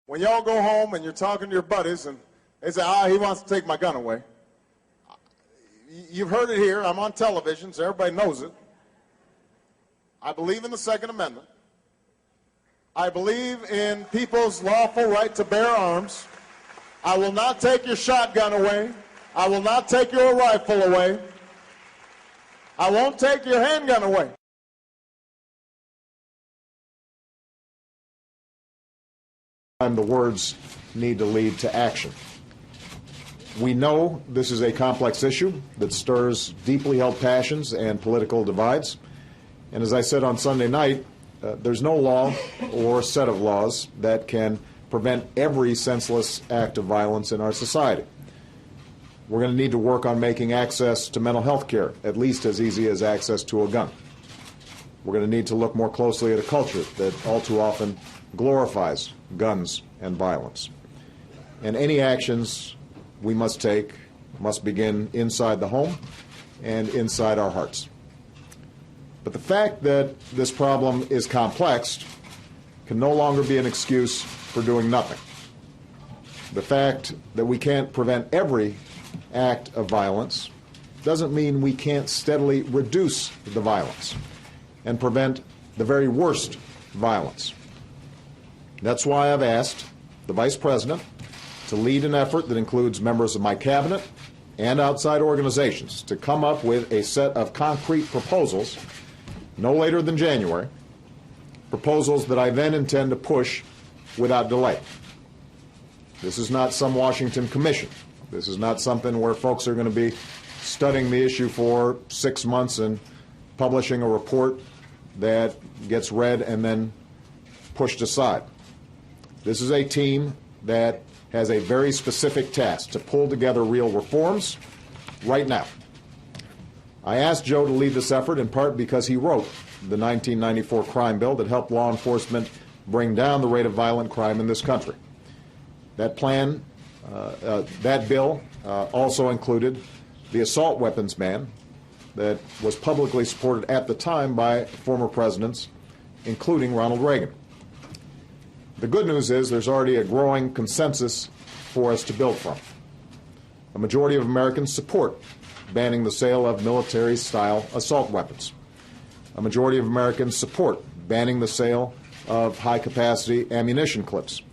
When y'all go home and you're talking to your buddies and they say, he wants to take my gun away. You've heard it here. I'm on television, so everybody knows it. I believe in the Second Amendment. I believe in people's lawful right to bear arms. I will not take your shotgun away. I will not take your rifle away. I won't take your handgun away. The words need to lead to action. We know this is a complex issue that stirs deeply held passions and political divides. And as I said on Sunday night, there's no law or set of laws that can prevent every senseless act of violence in our society. We're going to need to work on making access to mental health care at least as easy as access to a gun. We're going to need to look more closely at a culture that all too often glorifies guns and violence. And any actions we must take must begin inside the home and inside our hearts. But the fact that this problem is complex can no longer be an excuse for doing nothing. The fact that we can't prevent every act of violence doesn't mean we can't steadily reduce the violence and prevent the very worst violence. That's why I've asked the Vice President to lead an effort that includes members of my cabinet and outside organizations to come up with a set of concrete proposals no later than January, proposals that I then intend to push without delay. This is not some Washington commission. This is not something where folks are going to be studying the issue for 6 months and publishing a report that gets read and then pushed aside. This is a team that has a very specific task to pull together real reforms right now. I asked Joe to lead this effort in part because he wrote the 1994 crime bill that helped law enforcement bring down the rate of violent crime in this country. That plan, that bill also included the assault weapons ban that was publicly supported at the time by former presidents, including Ronald Reagan. The good news is there's already a growing consensus for us to build from. A majority of Americans support banning the sale of military-style assault weapons. A majority of Americans support banning the sale of high-capacity ammunition clips.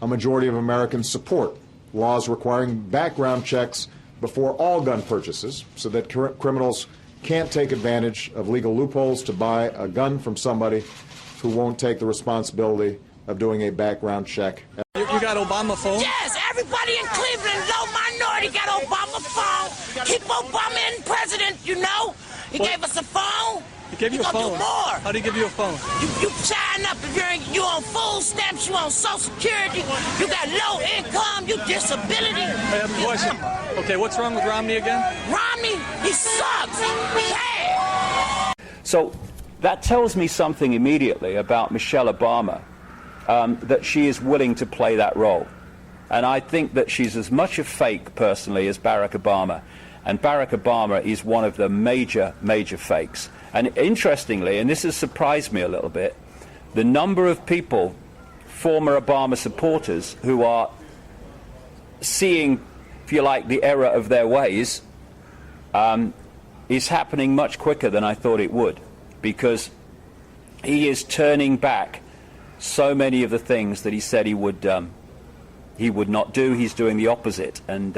A majority of Americans support laws requiring background checks before all gun purchases so that criminals can't take advantage of legal loopholes to buy a gun from somebody who won't take the responsibility of doing a background check. You got Obama phone? Yes, everybody in Cleveland, low minority, got Obama phone. Keep Obama in president, you know. He gave us a phone. He gave you a phone? Do more. How did he give you a phone? You sign up if you're on food stamps, you on Social Security, you got low income, you disability. I have a question. Okay, what's wrong with Romney again? Romney, he sucks. Bad. So that tells me something immediately about Michelle Obama. That she is willing to play that role. And I think that she's as much a fake, personally, as Barack Obama. And Barack Obama is one of the major, major fakes. And interestingly, and this has surprised me a little bit, the number of people, former Obama supporters, who are seeing, if you like, the error of their ways, is happening much quicker than I thought it would. Because he is turning back so many of the things that he said he would not do. He's doing the opposite, and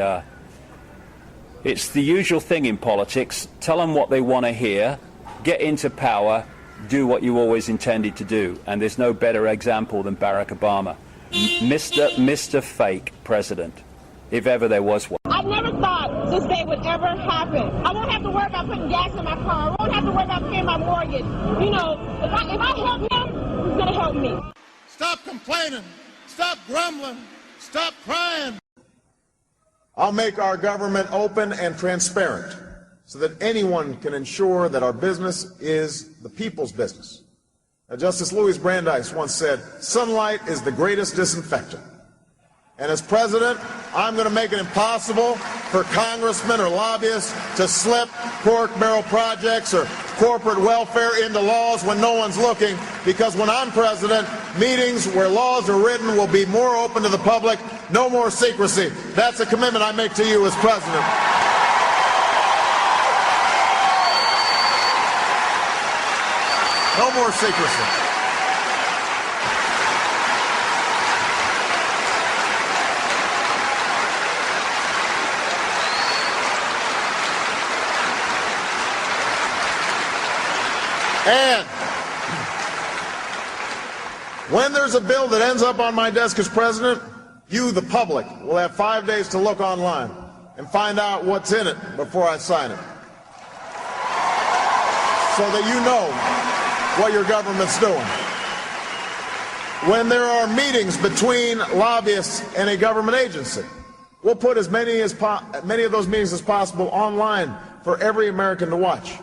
it's the usual thing in politics. Tell them what they want to hear, get into power, do what you always intended to do, and there's no better example than Barack Obama, Mr. Fake President, if ever there was one. I never thought this day would ever happen. I won't have to worry about putting gas in my car. I won't have to worry about paying my mortgage. You know, if I help him, he's going to help me. Stop complaining. Stop grumbling. Stop crying. I'll make our government open and transparent so that anyone can ensure that our business is the people's business. Justice Louis Brandeis once said, sunlight is the greatest disinfectant. And as president, I'm going to make it impossible for congressmen or lobbyists to slip pork barrel projects or corporate welfare into laws when no one's looking, because when I'm president, meetings where laws are written will be more open to the public, no more secrecy. That's a commitment I make to you as president. No more secrecy. And when there's a bill that ends up on my desk as president, you, the public, will have 5 days to look online and find out what's in it before I sign it, so that you know what your government's doing. When there are meetings between lobbyists and a government agency, we'll put as many of those meetings as possible online for every American to watch.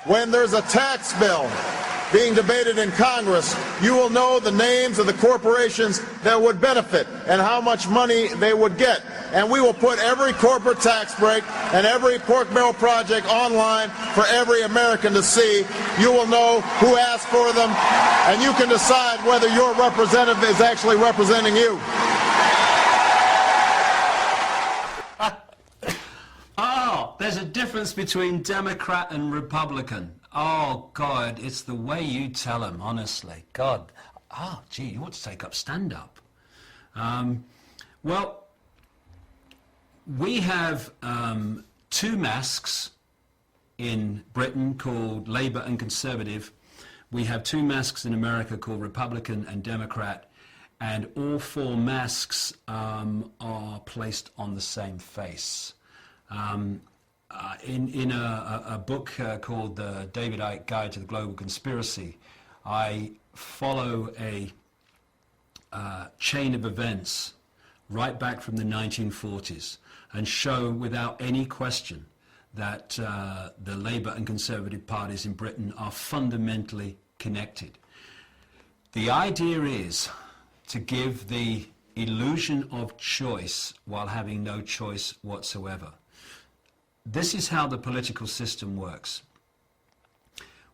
When there's a tax bill being debated in Congress, you will know the names of the corporations that would benefit and how much money they would get. And we will put every corporate tax break and every pork barrel project online for every American to see. You will know who asked for them, and you can decide whether your representative is actually representing you. There's a difference between Democrat and Republican. Oh, God, it's the way you tell them, honestly. God, gee, you ought to take up stand-up. Well, we have two masks in Britain called Labour and Conservative. We have two masks in America called Republican and Democrat, and all four masks are placed on the same face. In a book called The David Icke Guide to the Global Conspiracy, I follow a chain of events right back from the 1940s and show without any question that the Labour and Conservative parties in Britain are fundamentally connected. The idea is to give the illusion of choice while having no choice whatsoever. This is how the political system works.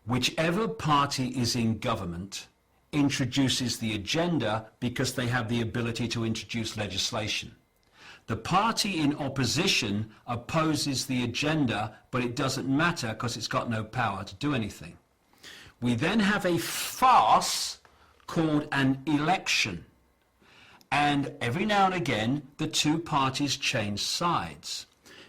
Whichever party is in government introduces the agenda because they have the ability to introduce legislation. The party in opposition opposes the agenda, but it doesn't matter because it's got no power to do anything. We then have a farce called an election. And every now and again, the two parties change sides.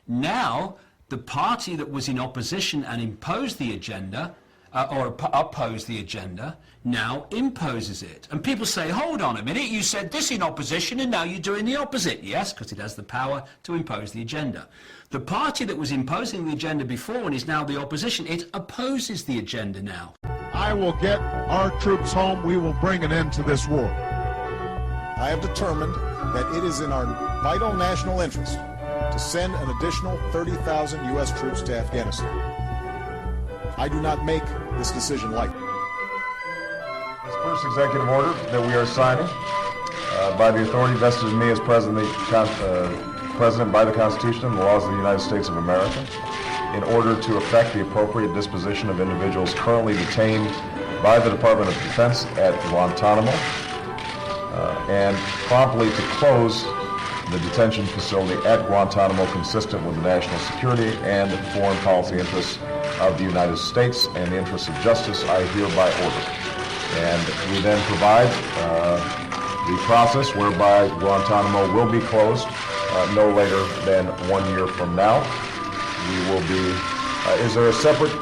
Now, the party that was in opposition and imposed the agenda, or opposed the agenda, now imposes it. And people say, hold on a minute, you said this in opposition and now you're doing the opposite. Yes, because it has the power to impose the agenda. The party that was imposing the agenda before and is now the opposition, it opposes the agenda now. I will get our troops home. We will bring an end to this war. I have determined that it is in our vital national interest to send an additional 30,000 U.S. troops to Afghanistan. I do not make this decision lightly. This first executive order that we are signing by the authority vested in me as President by the Constitution and the laws of the United States of America, in order to effect the appropriate disposition of individuals currently detained by the Department of Defense at Guantanamo, and promptly to close the detention facility at Guantanamo consistent with the national security and foreign policy interests of the United States and the interests of justice, I hereby order. And we then provide the process whereby Guantanamo will be closed no later than 1 year from now. We will be, is there a separate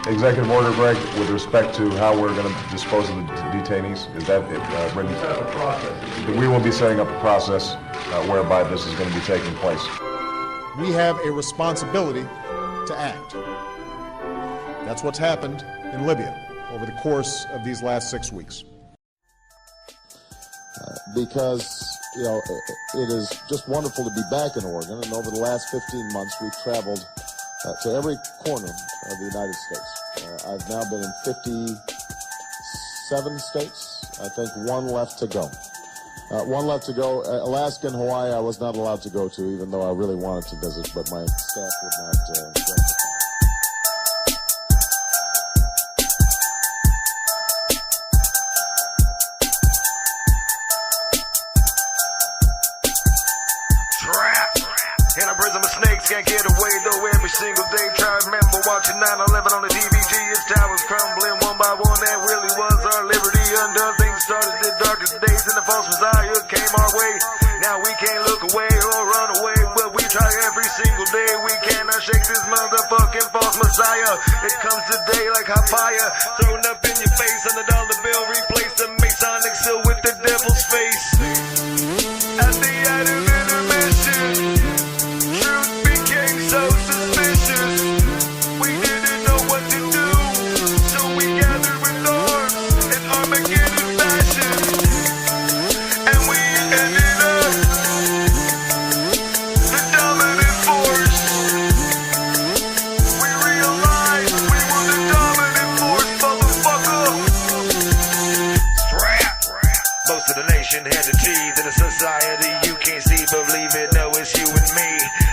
executive order, Greg, with respect to how we're going to dispose of the detainees? Is that written? We will be setting up a process whereby this is going to be taking place. We have a responsibility to act. That's what's happened in Libya over the course of these last 6 weeks. Because, you know, it is just wonderful to be back in Oregon, and over the last 15 months we've traveled to every corner of the United States. I've now been in 57 states. I think one left to go. One left to go. Alaska and Hawaii I was not allowed to go to, even though I really wanted to visit, but my staff would not go. In a prism of snakes, can't get away though every single day. Try to remember watching 9/11 on the DVG. Its towers crumbling one by one. That really was our liberty undone. Things started the darkest days and the false messiah came our way. Now we can't look away or run away, but we try every single day. We cannot shake this motherfucking false messiah. It comes today like hot fire, thrown up in your face on the dollar bill. Replace the masonic seal with the devil's face. At the end of intermission, truth became so suspicious. We didn't know what to do, so we gathered with arms in armageddeon fashion, and we ended up the dominant force. We realized we were the dominant force, motherfucker. Strap. Most of the nation had the teeth in a society you can't see, believe it, no, it's you and me.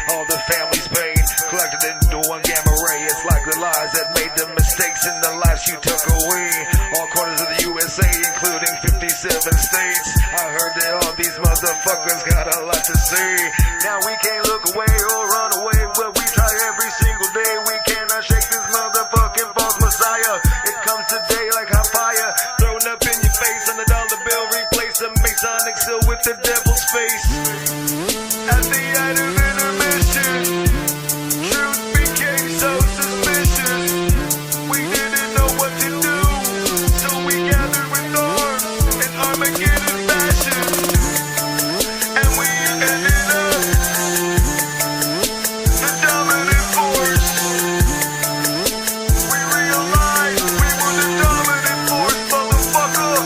All the families paid, collected into one gamma ray. It's like the lies that made the mistakes in the lives you took away. All corners of the USA, including 57 states. I heard that all these motherfuckers got a lot to say. Now we can't look away or run away, but we try every single day. We cannot shake this motherfucking false messiah. It comes today like hot fire, thrown up in your face on the dollar bill. Replace the masonic seal with the devil's face. At the end of intermission, truth became so suspicious. We didn't know what to do, so we gathered with arms in armageddeon fashion, and we ended up the dominant force. We realized we were the dominant force, motherfucker.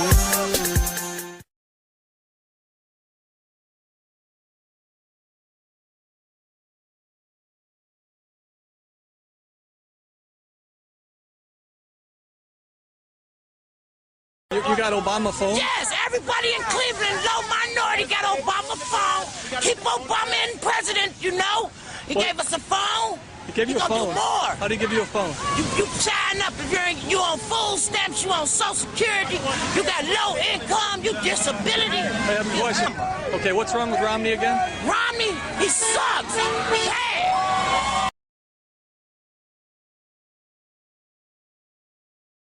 You got Obama phone? Yes, everybody in Cleveland, low minority, got Obama phone. Keep Obama in president, you know. He gave us a phone. He gave you a gonna phone. do more. How do you give you a phone? You sign up if you on food stamps, you on Social Security, you got low income, you disability. Hey, I have a question. Okay, what's wrong with Romney again? Romney, he sucks. Bad.